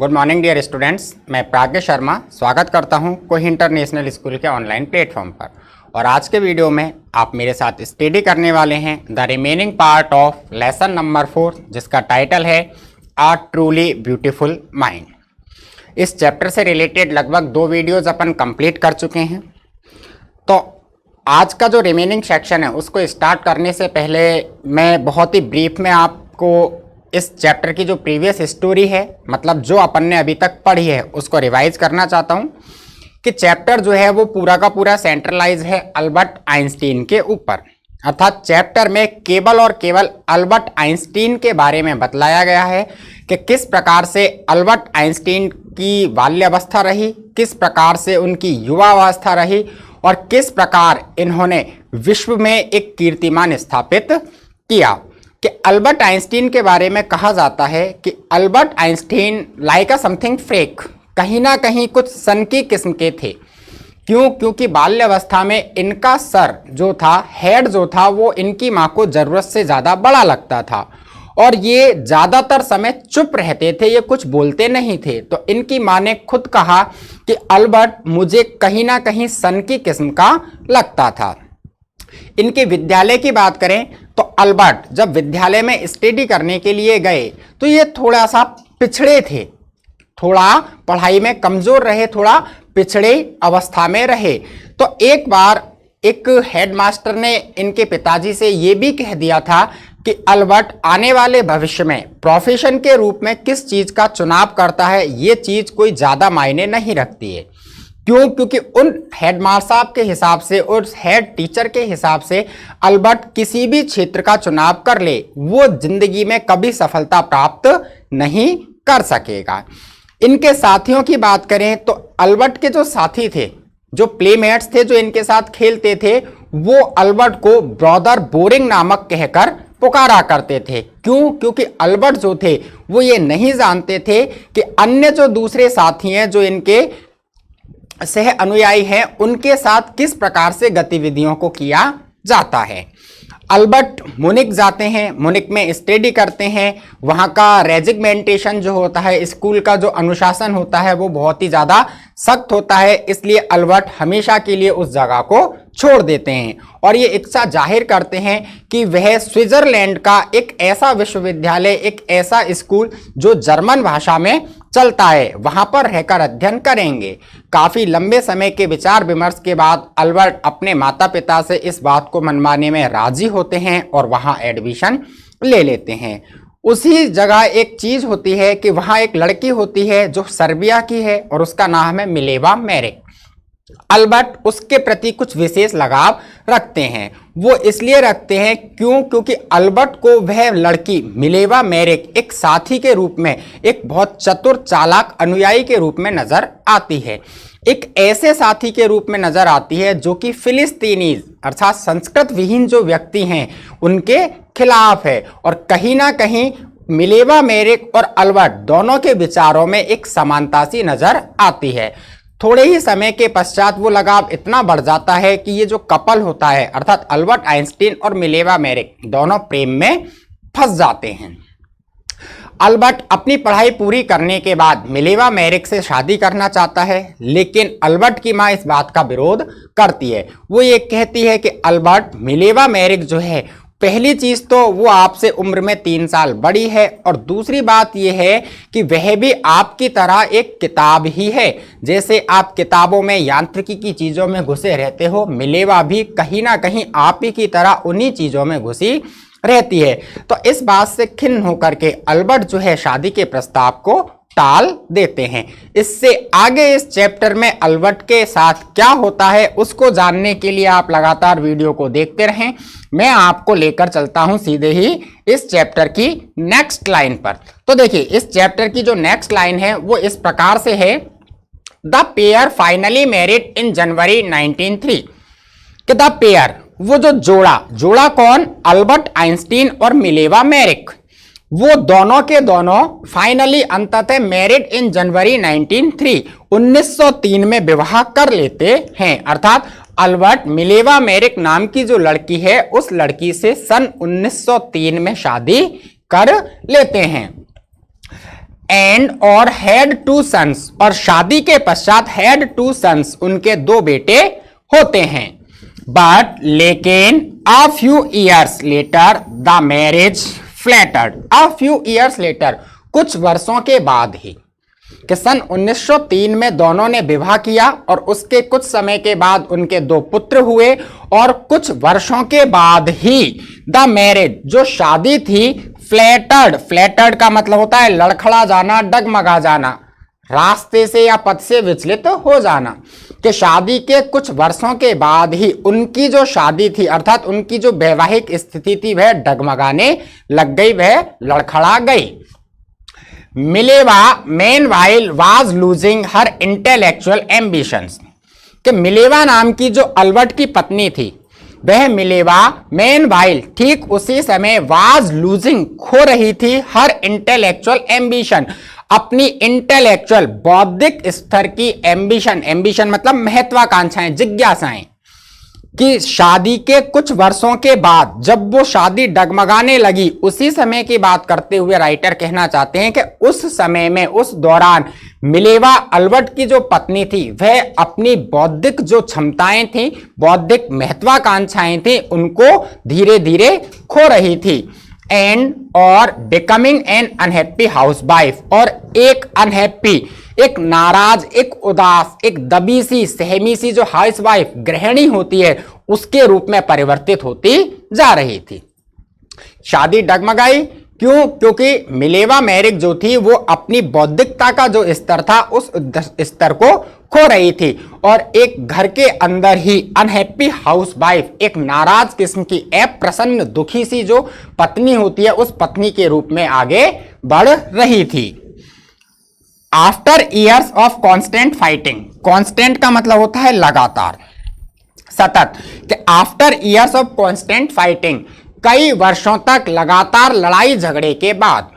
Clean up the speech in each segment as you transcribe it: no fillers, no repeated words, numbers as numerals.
Good morning dear students, मैं प्राज्ञ शर्मा स्वागत करता हूं कोही इंटरनेशनल स्कूल के ऑनलाइन प्लेटफॉर्म पर। और आज के वीडियो में आप मेरे साथ स्टडी करने वाले हैं the remaining part of lesson number 4, जिसका टाइटल है अ ट्रूली ब्यूटीफुल माइंड। इस चैप्टर से रिलेटेड लगभग 2 वीडियोज अपन कंप्लीट कर चुके हैं। तो आज का जो रिमेनिंग सेक्शन है उसको स्टार्ट करने से पहले मैं बहुत ही ब्रीफ में आपको इस चैप्टर की जो प्रीवियस स्टोरी है, मतलब जो अपन ने अभी तक पढ़ी है, उसको रिवाइज करना चाहता हूं कि चैप्टर जो है वो पूरा का पूरा सेंट्रलाइज है अल्बर्ट आइंस्टीन के ऊपर। अर्थात चैप्टर में केवल और केवल अल्बर्ट आइंस्टीन के बारे में बतलाया गया है कि किस प्रकार से अल्बर्ट आइंस्टीन की बाल्यावस्था रही, किस प्रकार से उनकी युवावस्था रही और किस प्रकार इन्होंने विश्व में एक कीर्तिमान स्थापित किया। कि अल्बर्ट आइंस्टीन के बारे में कहा जाता है कि Albert Einstein like a something freak, कहीं ना कहीं कुछ सन की किस्म के थे। क्योंकि बाल्यावस्था में इनका सर जो था, हेड जो था, वो इनकी माँ को जरूरत से ज़्यादा बड़ा लगता था और ये ज़्यादातर समय चुप रहते थे, ये कुछ बोलते नहीं थे। तो इनकी माँ ने खुद कहा कि अल्बर्ट मुझे कहीं ना कहीं सन की किस्म का लगता था। इनके विद्यालय की बात करें तो अल्बर्ट जब विद्यालय में स्टडी करने के लिए गए तो ये थोड़ा सा पिछड़े थे, थोड़ा पढ़ाई में कमजोर रहे, थोड़ा पिछड़े अवस्था में रहे। तो एक बार एक हेडमास्टर ने इनके पिताजी से ये भी कह दिया था कि अल्बर्ट आने वाले भविष्य में प्रोफेशन के रूप में किस चीज का चुनाव करता है, ये चीज कोई ज्यादा मायने नहीं रखती है। क्योंकि उन हेडमास्टर साहब के हिसाब से, उस हेड टीचर के हिसाब से अल्बर्ट किसी भी क्षेत्र का चुनाव कर ले, वो जिंदगी में कभी सफलता प्राप्त नहीं कर सकेगा। इनके साथियों की बात करें तो अल्बर्ट के जो साथी थे, जो प्लेमेट्स थे, जो इनके साथ खेलते थे, वो अल्बर्ट को ब्रदर बोरिंग नामक कहकर पुकारा करते थे। क्योंकि अल्बर्ट जो थे वो ये नहीं जानते थे कि अन्य जो दूसरे साथी हैं, जो इनके सह अनुयायी हैं, उनके साथ किस प्रकार से गतिविधियों को किया जाता है। अल्बर्ट मुनिक जाते हैं, मुनिक में स्टडी करते हैं। वहाँ का रेजिगमेंटेशन जो होता है, स्कूल का जो अनुशासन होता है, वो बहुत ही ज़्यादा सख्त होता है। इसलिए अल्बर्ट हमेशा के लिए उस जगह को छोड़ देते हैं और ये इच्छा जाहिर करते हैं कि वह स्विट्जरलैंड का एक ऐसा विश्वविद्यालय, एक ऐसा स्कूल जो जर्मन भाषा में चलता है, वहां पर रहकर अध्ययन करेंगे। काफी लंबे समय के विचार विमर्श के बाद अल्बर्ट अपने माता पिता से इस बात को मनवाने में राजी होते हैं और वहां एडमिशन ले लेते हैं। उसी जगह एक चीज होती है कि वहां एक लड़की होती है जो सर्बिया की है और उसका नाम है मिलेवा मेरिक। अल्बर्ट उसके प्रति कुछ विशेष लगाव रखते हैं। वो इसलिए रखते हैं क्योंकि अल्बर्ट को वह लड़की मिलेवा मेरिक एक साथी के रूप में, एक बहुत चतुर चालाक अनुयायी के रूप में नजर आती है। एक ऐसे साथी के रूप में नजर आती है जो कि फिलिस्तीनीज अर्थात संस्कृत विहीन जो व्यक्ति हैं उनके खिलाफ है। और कहीं ना कहीं मिलेवा मेरिक और अल्बर्ट दोनों के विचारों में एक समानता सी नजर आती है। थोड़े ही समय के पश्चात वो लगाव इतना बढ़ जाता है कि ये जो कपल होता है, अर्थात अल्बर्ट आइंस्टीन और मिलेवा मेरिक, दोनों प्रेम में फंस जाते हैं। अल्बर्ट अपनी पढ़ाई पूरी करने के बाद मिलेवा मेरिक से शादी करना चाहता है, लेकिन अल्बर्ट की माँ इस बात का विरोध करती है। वो ये कहती है कि अल्बर्ट, मिलेवा मेरिक जो है, पहली चीज तो वो आपसे उम्र में 3 साल बड़ी है और दूसरी बात यह है कि वह भी आपकी तरह एक किताब ही है। जैसे आप किताबों में यांत्रिकी की चीजों में घुसे रहते हो, मिलेवा भी कहीं ना कहीं आप ही की तरह उन्हीं चीजों में घुसी रहती है। तो इस बात से खिन्न होकर के अल्बर्ट जो है शादी के प्रस्ताव को टाल देते हैं। इससे आगे इस चैप्टर में अल्बर्ट के साथ क्या होता है उसको जानने के लिए आप लगातार वीडियो को देखते रहें। मैं आपको लेकर चलता हूं सीधे ही इस चैप्टर की नेक्स्ट लाइन पर। तो देखिए, इस चैप्टर की जो नेक्स्ट लाइन है वो इस प्रकार से है, the pair finally married in January 1903। कि द पेयर, वो जो जोड़ा कौन, अल्बर्ट आइंस्टीन और मिलेवा मेरिक, वो दोनों के दोनों फाइनली अंततः मैरिड इन जनवरी 1903 में विवाह कर लेते हैं। अर्थात अल्बर्ट मिलेवा मेरिक नाम की जो लड़की है उस लड़की से सन 1903 में शादी कर लेते हैं। एंड और हैड 2 सन्स, और शादी के पश्चात हैड 2 सन्स, उनके 2 बेटे होते हैं। बट लेकिन a few years later the marriage flattered, a few years later, कुछ वर्षों के बाद ही, कि सन 1903 में दोनों ने विवाह किया और उसके कुछ समय के बाद उनके 2 पुत्र हुए, और कुछ वर्षों के बाद ही द मैरिज, जो शादी थी, फ्लैटर्ड, फ्लैटर्ड का मतलब होता है लड़खड़ा जाना, डगमगा जाना, रास्ते से या पथ से विचलित हो जाना, कि शादी के कुछ वर्षों के बाद ही उनकी जो शादी थी, अर्थात उनकी जो वैवाहिक स्थिति थी, वह डगमगाने लग गई, वह लड़खड़ा गई। Mileva meanwhile was losing her intellectual ambitions, कि मिलेवा नाम की जो अल्बर्ट की पत्नी थी, वह मिलेवा मेनवाइल ठीक उसी समय वाज लूजिंग, खो रही थी, हर इंटेलेक्चुअल एम्बिशन, अपनी इंटेलेक्चुअल बौद्धिक स्तर की एम्बिशन, एम्बिशन मतलब महत्वाकांक्षाएं, जिज्ञासाएं, कि शादी के कुछ वर्षों के बाद जब वो शादी डगमगाने लगी, उसी समय की बात करते हुए राइटर कहना चाहते हैं कि उस समय में, उस दौरान मिलेवा अल्बर्ट की जो पत्नी थी, वह अपनी बौद्धिक जो क्षमताएं थी, बौद्धिक महत्वाकांक्षाएं थी, उनको धीरे धीरे खो रही थी। एंड और बिकमिंग एन अनहैप्पी हाउसवाइफ, और एक अनहैप्पी, एक नाराज, एक उदास, एक दबी सी, सहमी सी जो हाउसवाइफ, गृहिणी होती है, उसके रूप में परिवर्तित होती जा रही थी। शादी डगमगाई क्यों? क्योंकि मिलेवा मेरिक जो थी वो अपनी बौद्धिकता का जो स्तर था उस स्तर को खो रही थी, और एक घर के अंदर ही अनहैप्पी हाउसवाइफ, एक नाराज किस्म की, अप्रसन्न, दुखी सी जो पत्नी होती है, उस पत्नी के रूप में आगे बढ़ रही थी। After years of constant fighting, constant का मतलब होता है लगातार, सतत, कि after years of constant fighting, कई वर्षों तक लगातार लड़ाई झगड़े के बाद,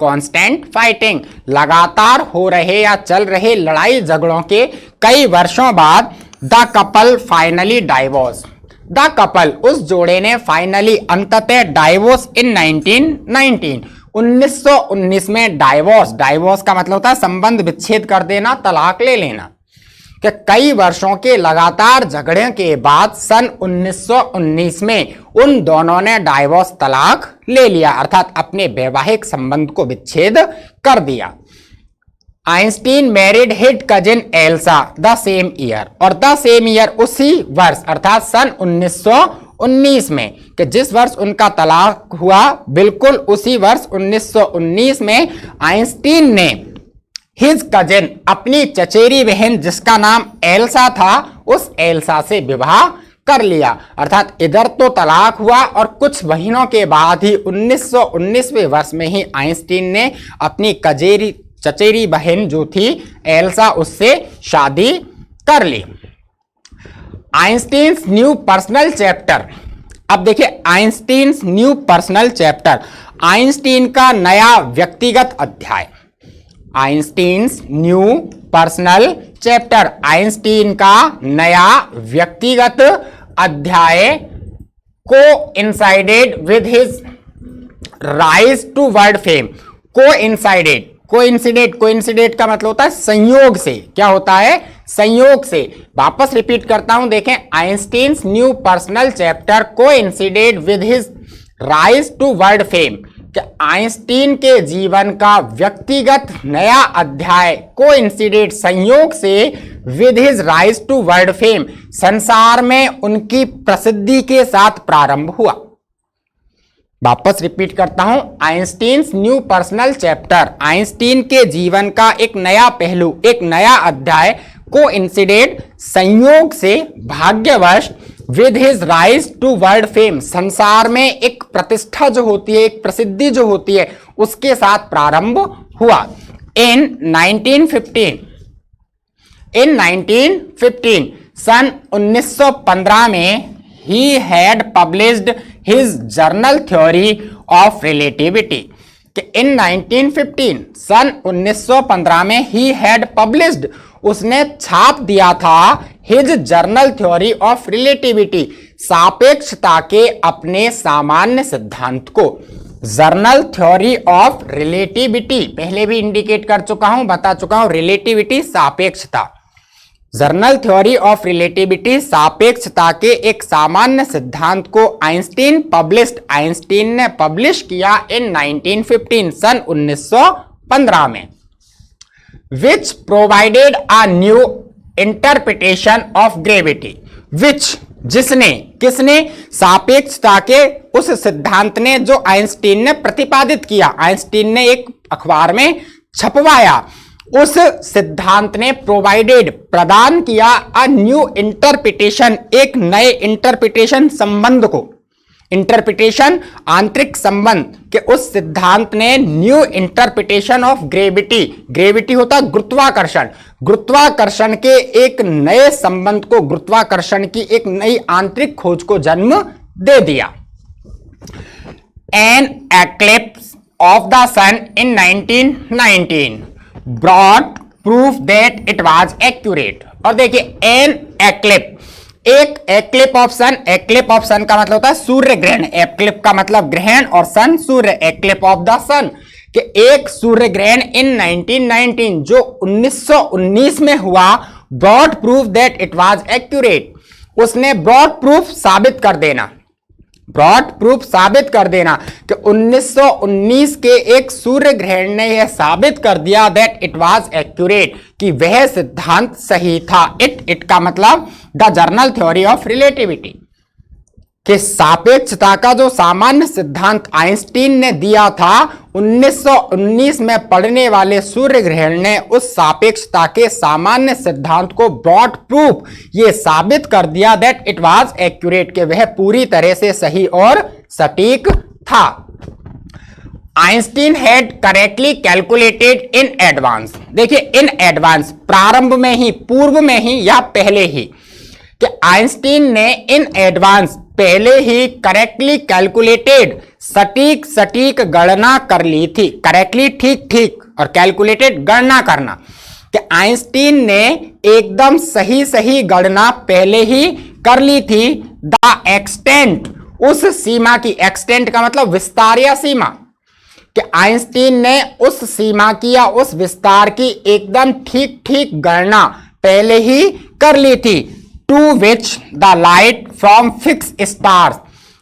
कॉन्स्टेंट फाइटिंग, लगातार हो रहे या चल रहे लड़ाई झगड़ों के कई वर्षों बाद, the couple finally divorce, the couple, उस जोड़े ने फाइनली, अंततः डाइवोर्स इन 1919, 1919 में डाइवोर्स, डाइवोर्स का मतलब होता है संबंध विच्छेद कर देना, तलाक ले लेना, कि कई वर्षों के लगातार झगड़े के बाद सन 1919 में उन दोनों ने डाइवोर्स, तलाक ले लिया, अर्थात अपने वैवाहिक संबंध को विच्छेद कर दिया। Einstein married his cousin Elsa the same year, और द सेम ईयर, उसी वर्ष, अर्थात सन 1919 में, कि जिस वर्ष उनका तलाक हुआ, बिल्कुल उसी वर्ष 1919 में आइंस्टीन ने हिज कजिन, अपनी चचेरी बहन जिसका नाम एल्सा था, उस एल्सा से विवाह कर लिया। अर्थात इधर तो तलाक हुआ और कुछ महीनों के बाद ही 1919वें वर्ष में ही आइंस्टीन ने अपनी चचेरी बहन जो थी एल्सा, उससे शादी कर ली। आइंस्टीन्स न्यू पर्सनल चैप्टर, अब देखिए Einstein's new personal chapter, Einstein का नया व्यक्तिगत अध्याय, Einstein's new personal chapter, Einstein का नया व्यक्तिगत अध्याय, coincided with his rise to world fame, coincided, coincident का मतलब होता है संयोग से, क्या होता है? संयोग से। वापस रिपीट करता हूं, देखें, Einstein's new personal chapter coincided with his rise to world fame, कि आइंस्टीन के जीवन का व्यक्तिगत नया अध्याय कोइंसिडेड, संयोग से, with his rise to world fame, संसार में उनकी प्रसिद्धि के साथ प्रारंभ हुआ। वापस रिपीट करता हूं, Einstein's new personal chapter, Einstein के जीवन का एक नया पहलू, एक नया अध्याय, कोइंसिडेड, संयोग से, भाग्यवश, with his rise to world fame, संसार में एक प्रतिष्ठा जो होती है, एक प्रसिद्धि जो होती है, उसके साथ प्रारंभ हुआ। इन 1915 सन 1915 में he had published his journal theory of relativity, कि in 1915 सन 1915 में he had published, उसने छाप दिया था his journal theory of relativity, सापेक्षता के अपने सामान्य सिद्धांत को। जर्नल थ्योरी ऑफ रिलेटिविटी, पहले भी इंडिकेट कर चुका हूं, बता चुका हूं, रिलेटिविटी सापेक्षता। जर्नल थ्योरी ऑफ रिलेटिविटी सापेक्षता के एक सामान्य सिद्धांत को आइंस्टीन ने पब्लिश किया इन 1915, सन 1915 में, which provided a new interpretation of gravity, which जिसने, किसने, सापेक्षता के उस सिद्धांत ने जो आइंस्टीन ने प्रतिपादित किया, आइंस्टीन ने एक अखबार में छपवाया, उस सिद्धांत ने प्रोवाइडेड, प्रदान किया, अ न्यू इंटरप्रिटेशन, एक नए इंटरप्रिटेशन, संबंध को, इंटरप्रिटेशन आंतरिक संबंध के उस सिद्धांत ने new interpretation of gravity, gravity होता है गुरुत्वाकर्षण, गुरुत्वाकर्षण के एक नए संबंध को, गुरुत्वाकर्षण की एक नई आंतरिक खोज को जन्म दे दिया। An eclipse of the sun in 1919 brought proof that it was accurate. और देखिए एन एक्लिप, एक एक्लिप ऑफ सन, एक्लिप ऑफ सन का मतलब होता है सूर्य ग्रहण, एक्लिप का मतलब ग्रहण और सन सूर्य, एक्लिप ऑफ द सन कि एक सूर्य ग्रहण इन 1919 जो 1919 में हुआ, broad proof that it was accurate, उसने ब्रॉड प्रूफ साबित कर देना, ब्रॉड प्रूफ साबित कर देना कि 1919 के एक सूर्य ग्रहण ने यह साबित कर दिया दैट इट वाज एक्यूरेट, कि वह सिद्धांत सही था। इट का मतलब the journal theory of relativity, कि सापेक्षता का जो सामान्य सिद्धांत आइंस्टीन ने दिया था 1919 में पड़ने वाले सूर्य ग्रहण ने उस सापेक्षता के सामान्य सिद्धांत को ब्रॉड प्रूफ ये साबित कर दिया दैट इट वाज एक्यूरेट, के वह पूरी तरह से सही और सटीक था। Einstein had correctly calculated in advance, देखिए इन एडवांस, प्रारंभ में ही, पूर्व में ही या पहले ही, कि आइंस्टीन ने इन एडवांस पहले ही करेक्टली कैलकुलेटेड, सटीक सटीक गणना कर ली थी, करेक्टली ठीक ठीक और कैलकुलेटेड गणना करना, कि आइंस्टीन ने एकदम सही सही गणना पहले ही कर ली थी। द एक्सटेंट, उस सीमा की, एक्सटेंट का मतलब विस्तार या सीमा, कि आइंस्टीन ने उस सीमा की या उस विस्तार की एकदम ठीक ठीक गणना पहले ही कर ली थी। To which the light from fix stars,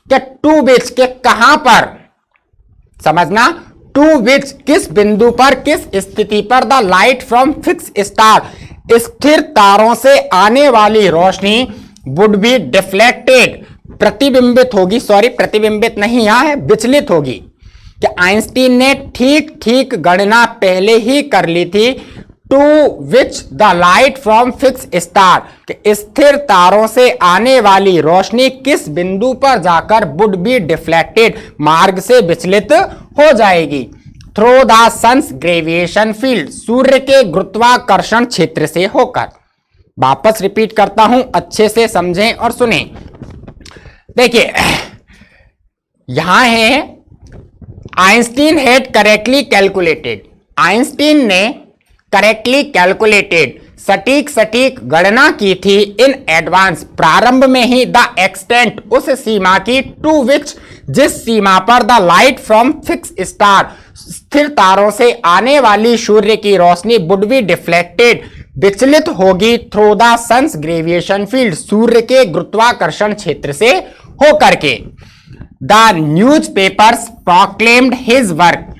के टू विच के कहां पर, समझना, टू विच किस बिंदु पर, किस स्थिति पर, the light from fix star, स्थिर तारों से आने वाली रोशनी वुड बी डिफ्लेक्टेड, प्रतिबिंबित होगी, सॉरी प्रतिबिंबित नहीं, यहां है विचलित होगी, कि आइंस्टीन ने ठीक ठीक गणना पहले ही कर ली थी। To which the light from fix star, कि स्थिर तारों से आने वाली रोशनी किस बिंदु पर जाकर वुड बी डिफ्लेक्टेड, मार्ग से विचलित हो जाएगी। थ्रू द सन्स ग्रेविएशन फील्ड, सूर्य के गुरुत्वाकर्षण क्षेत्र से होकर। वापस रिपीट करता हूं, अच्छे से समझें और सुनें। देखिए यहां है Einstein had correctly calculated, Einstein ने करेक्टली कैलकुलेटेड, सटीक सटीक गणना की थी, इन एडवांस, प्रारंभ में ही, द एक्सटेंट, उस सीमा की, टू विच, जिस सीमा पर, the light from fix star, स्थिर तारों से आने वाली सूर्य की रोशनी, वुड बी डिफ्लेक्टेड, विचलित होगी, थ्रू द सन्स ग्रेविएशन फील्ड, सूर्य के गुरुत्वाकर्षण क्षेत्र से होकर के। The news papers proclaimed his work,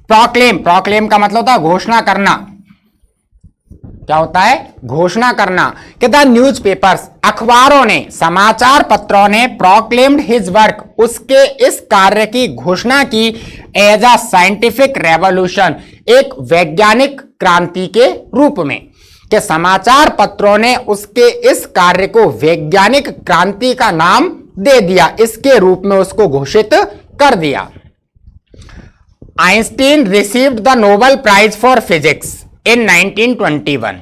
proclaim, proclaim का मतलब होता है घोषणा करना, क्या होता है, घोषणा करना, कि द न्यूज पेपर्स, अखबारों ने, समाचार पत्रों ने, प्रोक्लेम्ड हिज वर्क, उसके इस कार्य की घोषणा की, एज अ साइंटिफिक रेवोल्यूशन, एक वैज्ञानिक क्रांति के रूप में, कि समाचार पत्रों ने उसके इस कार्य को वैज्ञानिक क्रांति का नाम दे दिया, इसके रूप में उसको घोषित कर दिया। Einstein received the Nobel prize for physics in 1921।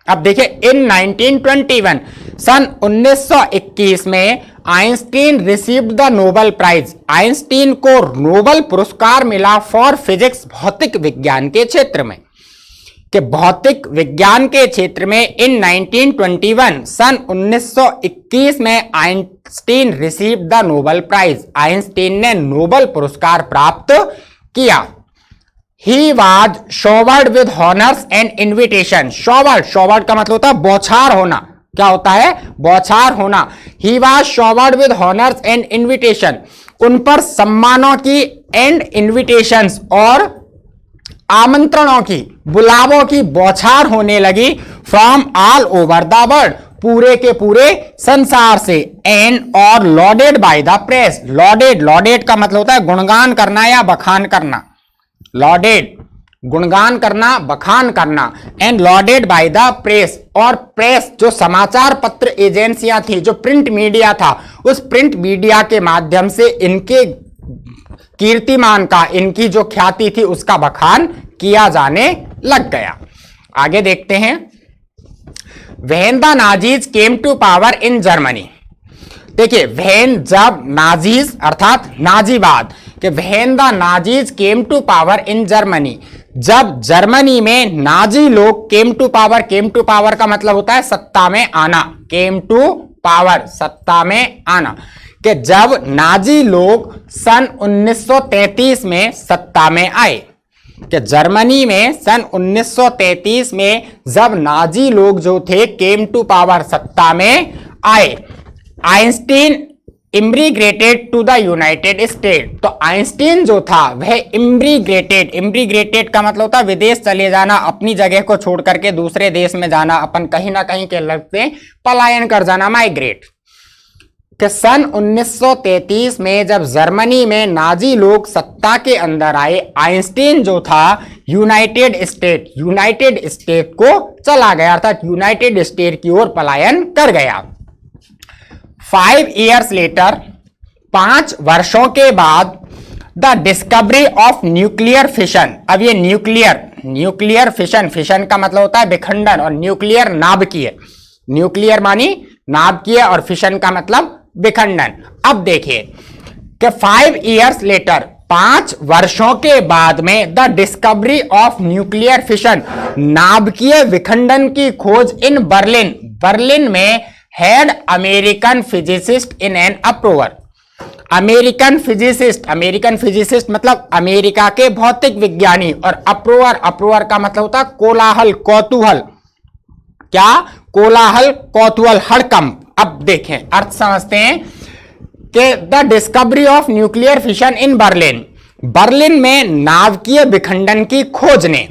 अब देखिए इन 1921, सन 1921 में Einstein received the Nobel prize, Einstein को नोबेल पुरस्कार मिला फॉर फिजिक्स, भौतिक विज्ञान के क्षेत्र में। कि भौतिक विज्ञान के क्षेत्र में इन 1921 सन 1921 में Einstein receive the Nobel prize, Einstein ने नोबेल पुरस्कार प्राप्त किया। He was showered with honors and invitation. showered का मतलब होता है बौछार होना। क्या होता है? बौछार होना। He was showered with honors and invitation. उन पर सम्मानों की and invitations और आमंत्रणों की, बुलावों की बौछार होने लगी from all over the world, पूरे के पूरे संसार से, and और lauded by the press. lauded का मतलब होता है गुणगान करना या बखान करना। लॉडेड गुणगान करना, बखान करना, and loaded by the press, और प्रेस जो समाचार पत्र एजेंसियां थी, जो प्रिंट मीडिया था, उस प्रिंट मीडिया के माध्यम से इनके कीर्तिमान का, इनकी जो ख्याति थी उसका बखान किया जाने लग गया। आगे देखते हैं। When the Nazis came to power in Germany, देखिए व्हेन जब नाजीज अर्थात नाजीवाद, कि when the Nazis came to power in Germany, जब जर्मनी में नाजी लोग केम टू पावर का मतलब होता है सत्ता में आना, केम टू पावर सत्ता में आना, कि जब नाजी लोग सन 1933 में सत्ता में आए, कि जर्मनी में सन 1933 में जब नाजी लोग जो थे केम टू पावर सत्ता में आए, Einstein immigrated to the United State, तो आइंस्टीन जो था वह इमिग्रेटेड का मतलब होता है विदेश चले जाना, अपनी जगह को छोड़ करके दूसरे देश में जाना, अपन कहीं ना कहीं के लगते पलायन कर जाना, माइग्रेट। कि सन 1933 में जब जर्मनी में नाजी लोग सत्ता के अंदर आए, आइंस्टीन जो था यूनाइटेड स्टेट को चला गया, अर्थात यूनाइटेड स्टेट की ओर पलायन कर गया। 5 years later, 5 वर्षों के बाद, the discovery of nuclear fission, अब ये न्यूक्लियर फिशन का मतलब होता है विखंडन, और न्यूक्लियर नाभिकीय, न्यूक्लियर मानी नाभिकीय और फिशन का मतलब विखंडन। अब देखिए कि 5 years later, 5 वर्षों के बाद में the discovery of nuclear fission, नाभिकीय विखंडन की खोज इन बर्लिन में had American physicist in an approver, American physicist मतलब अमेरिका के भौतिक विज्ञानी, और अप्रूवर का मतलब होता है कोलाहल, कौतूहल, क्या? कोलाहल, कौतूहल, हड़कंप। अब देखें, अर्थ समझते हैं कि the discovery of nuclear fission in Berlin में नाभिकीय विखंडन की खोज ने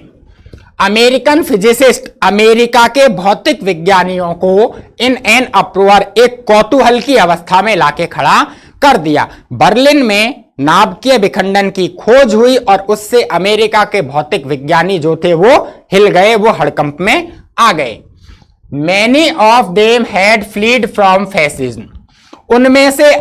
अमेरिकन फिजिसिस्ट, अमेरिका के भौतिक विज्ञानियों को इन एन अप्रूवर, एक कौतूहल की अवस्था में लाके खड़ा कर दिया। बर्लिन में नाभिकीय विखंडन की खोज हुई और उससे अमेरिका के भौतिक विज्ञानी जो थे वो हिल गए, वो हड़कंप में आ गए। Many of them had fled from fascism, उनमें से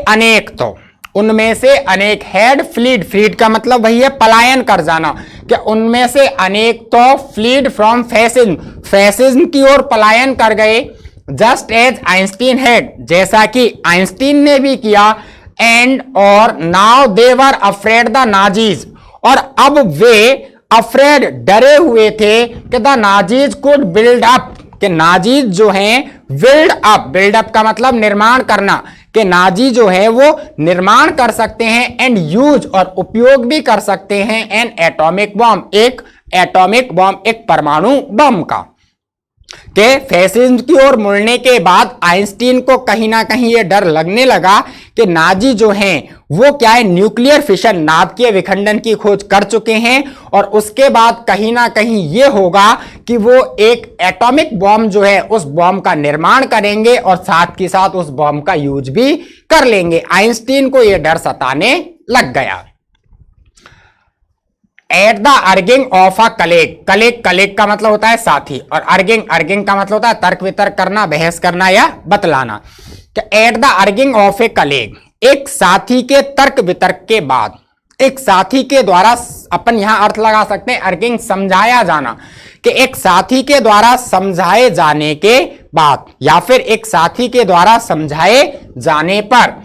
अनेक हैड फ्लीड का मतलब वही है पलायन कर जाना, कि उनमें से अनेक तो फ्लीड फ्रॉम फैसिज्म की ओर पलायन कर गए। जस्ट एज आइंस्टीन हैड, जैसा कि आइंस्टीन ने भी किया। एंड और now they were afraid the Nazis, और अब वे अफ्रेड, डरे हुए थे कि the Nazis could build up, कि नाजीज जो हैं बिल्ड अप का मतलब निर्माण करना, कि नाजी जो है वो निर्माण कर सकते हैं, एंड यूज और उपयोग भी कर सकते हैं, एन एटॉमिक बॉम्ब, एक परमाणु बम का। के फैसिज्म की ओर मुड़ने के बाद आइंस्टीन को कहीं ना कहीं ये डर लगने लगा कि नाजी जो हैं वो क्या है, न्यूक्लियर फिशन, नाभिकीय विखंडन की खोज कर चुके हैं, और उसके बाद कहीं ना कहीं ये होगा कि वो एक एटॉमिक बॉम्ब जो है उस बॉम्ब का निर्माण करेंगे और साथ के साथ उस बॉम्ब का यूज भी कर लेंगे। आइंस्टीन को यह डर सताने लग गया। एट द अर्गिंग ऑफ अ कलेग का मतलब होता है साथी, और अर्गिंग का मतलब होता है तर्क वितर्क करना, बहस करना या बतलाना। एट द अर्गिंग ऑफ ए कलेग, एक साथी के तर्क वितर्क के बाद, एक साथी के द्वारा, अपन यहां अर्थ लगा सकते हैं अर्गिंग, समझाया जाना, कि एक साथी के द्वारा समझाए जाने के बाद या फिर एक साथी के द्वारा समझाए जाने पर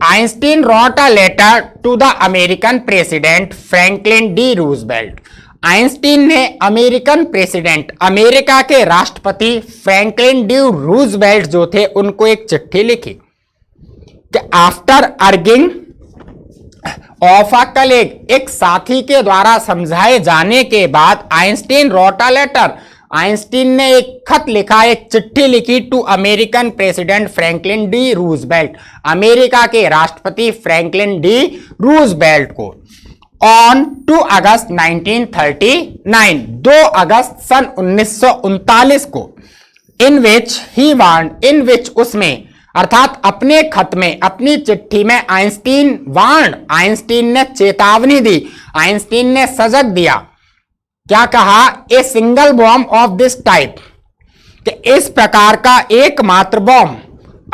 Einstein wrote a letter to the American president Franklin D Roosevelt, Einstein ने अमेरिकन प्रेसिडेंट, अमेरिका के राष्ट्रपति फ्रैंकलिन डी रूजवेल्ट जो थे उनको एक चिट्ठी लिखी कि after urging of a colleague, एक साथी के द्वारा समझाए जाने के बाद Einstein wrote a letter, Einstein ने एक खत लिखा, एक चिट्ठी लिखी to American president Franklin D Roosevelt, अमेरिका के राष्ट्रपति फ्रैंकलिन डी रूजवेल्ट को ऑन 2 अगस्त 1939, 2 अगस्त सन 1939 को, इन विच उसमें अर्थात अपने खत में, अपनी चिट्ठी में आइंस्टीन ने चेतावनी दी, आइंस्टीन ने सजग दिया। क्या कहा? A single bomb of this type, कि इस प्रकार का एकमात्र bomb,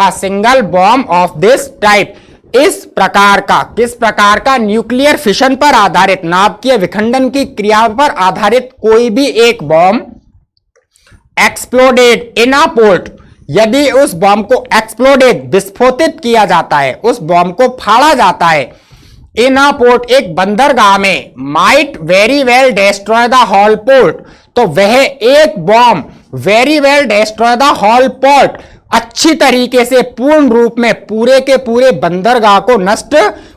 a single bomb of this type, इस प्रकार का, किस प्रकार का? न्यूक्लियर फिशन पर आधारित, नाभिकीय विखंडन की क्रिया पर आधारित कोई भी एक bomb exploded in a port, यदि उस बॉम्ब को एक्सप्लोडेड, विस्फोटित किया जाता है, उस बॉम्ब को फाड़ा जाता है इन अ पोर्ट, एक बंदरगाह में, might very well destroy the whole port, तो वह एक bomb very well destroy the whole port, अच्छी तरीके से, पूर्ण रूप में पूरे के पूरे बंदरगाह को नष्ट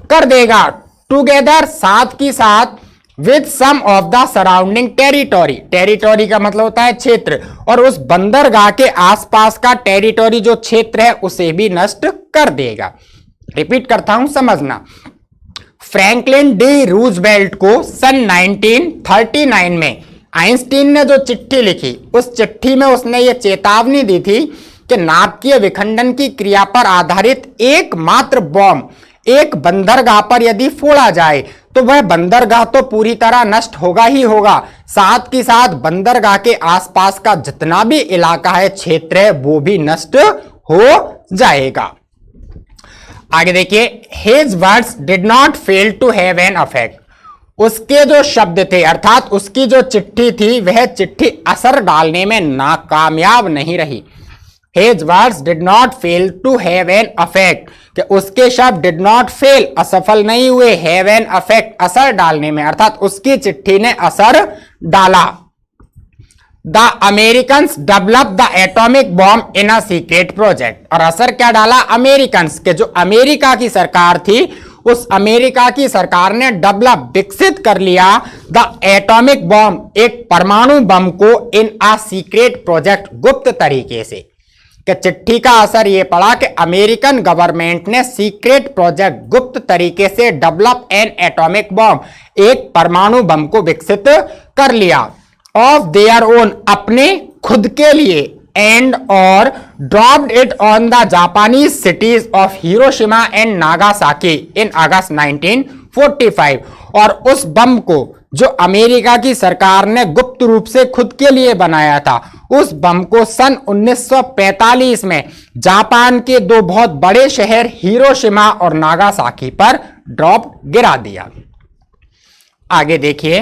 कर देगा। टुगेदर, साथ की साथ, with some of the surrounding territory, territory का मतलब होता है क्षेत्र, और उस बंदरगाह के आसपास का टेरिटोरी जो क्षेत्र है उसे भी नष्ट कर देगा। रिपीट करता हूं, समझना। फ्रैंकलिन डी रूजवेल्ट को सन 1939 में आइंस्टीन ने जो चिट्ठी लिखी, उस चिट्ठी में उसने ये चेतावनी दी थी कि नाभिकीय विखंडन की क्रिया पर आधारित एकमात्र बॉम्ब एक बंदरगाह पर यदि फोड़ा जाए तो वह बंदरगाह तो पूरी तरह नष्ट होगा ही होगा, साथ ही साथ बंदरगाह के आसपास का जितना भी इलाका है, क्षेत्र है, वो भी नष्ट हो जाएगा। आगे देखिए, his words did not fail to have an effect, उसके जो शब्द थे अर्थात उसकी जो चिट्ठी थी वह चिट्ठी असर डालने में नाकामयाब नहीं रही। His words did not fail to have an effect, कि उसके शब्द did not fail, असफल नहीं हुए, have an effect, असर डालने में, अर्थात उसकी चिट्ठी ने असर डाला। The Americans developed the atomic bomb in a secret project, और असर क्या डाला? अमेरिकन्स के, जो अमेरिका की सरकार थी, उस अमेरिका की सरकार ने डेवलप, विकसित कर लिया, द एटॉमिक बॉम्ब, एक परमाणु बम को, इन अ सीक्रेट प्रोजेक्ट, गुप्त तरीके से। कि चिट्ठी का असर यह पड़ा कि अमेरिकन गवर्नमेंट ने सीक्रेट प्रोजेक्ट, गुप्त तरीके से डेवलप एन एटॉमिक बॉम्ब, एक परमाणु बम को विकसित कर लिया, ऑफ देयर ओन, अपने खुद के लिए, एंड और dropped it on the Japanese cities of Hiroshima and Nagasaki in August 1945, और उस बम को जो अमेरिका की सरकार ने गुप्त रूप से खुद के लिए बनाया था, उस बम को सन 1945 में जापान के दो बहुत बड़े शहर हिरोशिमा और नागासाकी पर ड्रॉप गिरा दिया। आगे देखिए,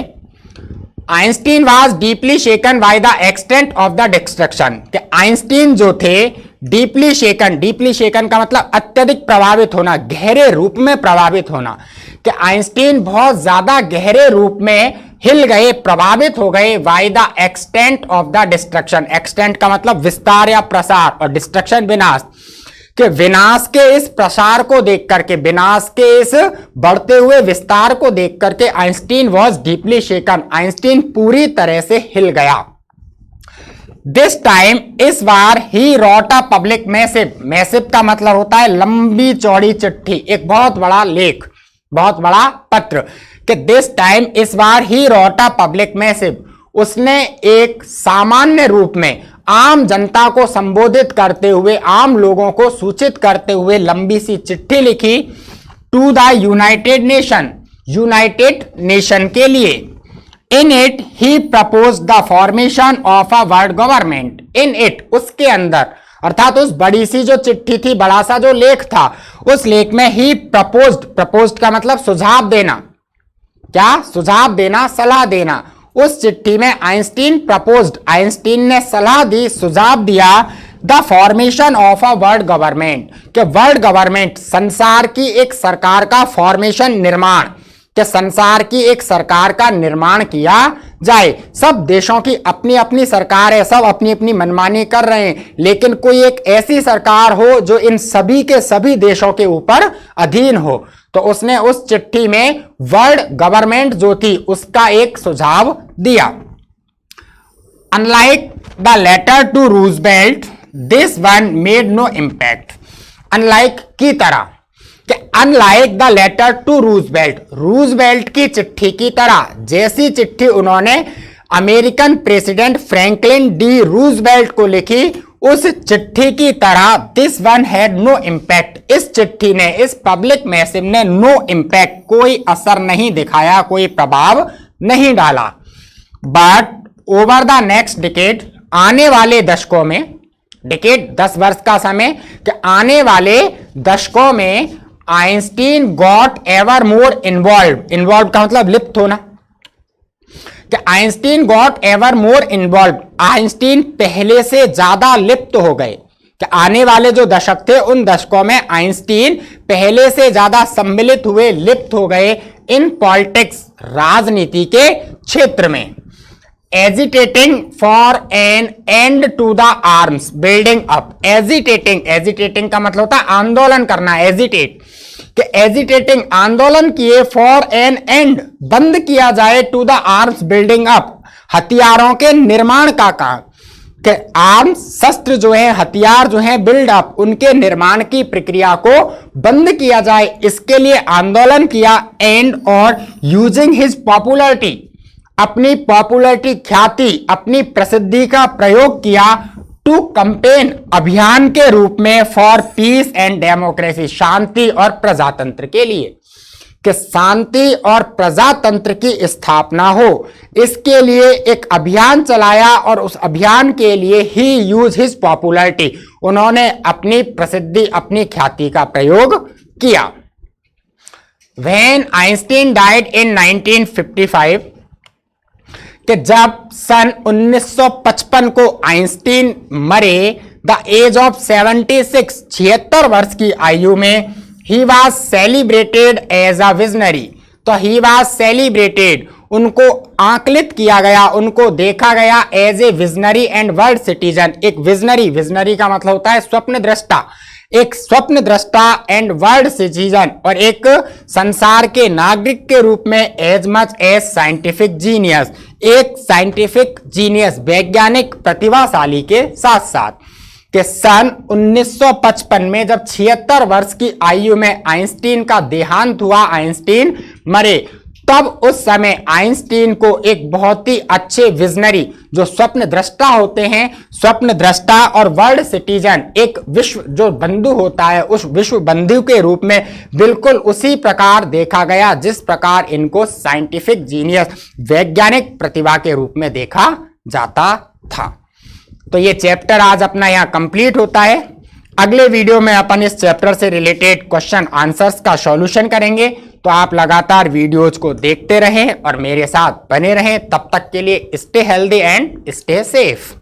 Einstein was deeply shaken by the extent of the destruction, कि आइंस्टीन जो थे डीपली शेकन का मतलब अत्यधिक प्रभावित होना, गहरे रूप में प्रभावित होना, कि आइंस्टीन बहुत ज्यादा गहरे रूप में हिल गए, प्रभावित हो गए, by the extent of the destruction, extent का मतलब विस्तार या प्रसार, और डिस्ट्रक्शन विनाश, कि विनाश के इस प्रसार को देख करके, विनाश के इस बढ़ते हुए विस्तार को देख करके Einstein was deeply shaken, Einstein पूरी तरह से हिल गया। दिस टाइम, इस बार, he wrote a public massive, massive का मतलब होता है लंबी चौड़ी चिट्ठी, एक बहुत बड़ा लेख, बहुत बड़ा पत्र, कि दिस टाइम, इस बार, he wrote a public massive, उसने एक सामान्य रूप में आम जनता को संबोधित करते हुए, आम लोगों को सूचित करते हुए लंबी सी चिट्ठी लिखी टू द यूनाइटेड नेशन के लिए। In it he propose the formation of a world government, in it, उसके अंदर, अर्थात उस बड़ी सी जो चिट्ठी थी, बड़ा सा जो लेख था, उस लेख में ही प्रपोज्ड का मतलब सुझाव देना, क्या? सुझाव देना, सलाह देना। उस चिट्ठी में आइंस्टीन ने सलाह दी, सुझाव दिया, the formation of a world government, कि वर्ल्ड गवर्नमेंट, संसार की एक सरकार का फॉर्मेशन, निर्माण, कि संसार की एक सरकार का निर्माण किया जाए। सब देशों की अपनी अपनी सरकार है, सब अपनी अपनी मनमानी कर रहे हैं, लेकिन कोई एक ऐसी सरकार हो जो इन सभी के सभी देशों के ऊपर अधीन हो। तो उसने उस चिट्ठी में वर्ल्ड गवर्नमेंट जो थी उसका एक सुझाव दिया। Unlike the letter to Roosevelt this one made no impact. Unlike की तरह, कि unlike the letter to Roosevelt, Roosevelt की चिट्ठी की तरह, जैसी चिट्ठी उन्होंने American president Franklin D Roosevelt को लिखी, उस चिट्ठी की तरह this one had no impact. इस चिट्ठी ने, इस पब्लिक मैसेज ने नो इम्पैक्ट, कोई असर नहीं दिखाया, कोई प्रभाव नहीं डाला। But over the next decade, आने वाले दशकों में, डिकेड 10 वर्ष का समय, कि आने वाले दशकों में Einstein got ever more involve, involve का मतलब लिप्त होना, कि Einstein got ever more involve, Einstein पहले से ज्यादा लिप्त हो गए। कि आने वाले जो दशक थे उन दशकों में आइंस्टीन पहले से ज्यादा सम्मिलित हुए, लिप्त हो गए इन पॉलिटिक्स, राजनीति के क्षेत्र में। Agitating for an end to the arms building up, agitating, agitating का मतलब होता है आंदोलन करना, एजिटेट, कि एजिटेटिंग आंदोलन किए, फॉर एन एंड बंद किया जाए, to the arms building up हथियारों के निर्माण का काम, कि आर्म्स शस्त्र जो है, हथियार जो है, बिल्ड अप उनके निर्माण की प्रक्रिया को बंद किया जाए, इसके लिए आंदोलन किया। एंड और यूजिंग हिज पॉपुलरिटी, अपनी पॉपुलरिटी, ख्याति, अपनी प्रसिद्धि का प्रयोग किया, टू कंपेन अभियान के रूप में, फॉर पीस एंड डेमोक्रेसी, शांति और प्रजातंत्र के लिए, कि शांति और प्रजातंत्र की स्थापना हो, इसके लिए एक अभियान चलाया। और उस अभियान के लिए ही यूज हिज पॉपुलरिटी, उन्होंने अपनी प्रसिद्धि, अपनी ख्याति का प्रयोग किया। व्हेन आइंस्टीन डाइड इन 1955, कि जब सन 1955 को आइंस्टीन मरे, द एज ऑफ 76, 76 वर्ष की आयु में, he was celebrated as a visionary, तो ही वॉज सेलिब्रेटेड, उनको आंकलित किया गया, उनको देखा गया as a visionary and world citizen, एक विजनरी, विजनरी का मतलब होता है स्वप्न दृष्टा, एक स्वप्न दृष्टा एंड वर्ल्ड सिटीजन, और एक संसार के नागरिक के रूप में, as much as scientific genius, एक साइंटिफिक जीनियस, वैज्ञानिक प्रतिभाशाली के साथ साथ। कि सन 1955 में जब 76 वर्ष की आयु में आइंस्टीन का देहांत हुआ, आइंस्टीन मरे, तब उस समय आइंस्टीन को एक बहुत ही अच्छे विजनरी, जो स्वप्न दृष्टा होते हैं, स्वप्न दृष्टा और वर्ल्ड सिटीजन, एक विश्व जो बंधु होता है, उस विश्व बंधु के रूप में बिल्कुल उसी प्रकार देखा गया जिस प्रकार इनको साइंटिफिक जीनियस, वैज्ञानिक प्रतिभा के रूप में देखा जाता था। तो ये चैप्टर आज अपना यहाँ कंप्लीट होता है। अगले वीडियो में अपन इस चैप्टर से रिलेटेड क्वेश्चन आंसर्स का सॉल्यूशन करेंगे। तो आप लगातार वीडियोज को देखते रहें और मेरे साथ बने रहें। तब तक के लिए stay healthy and stay safe.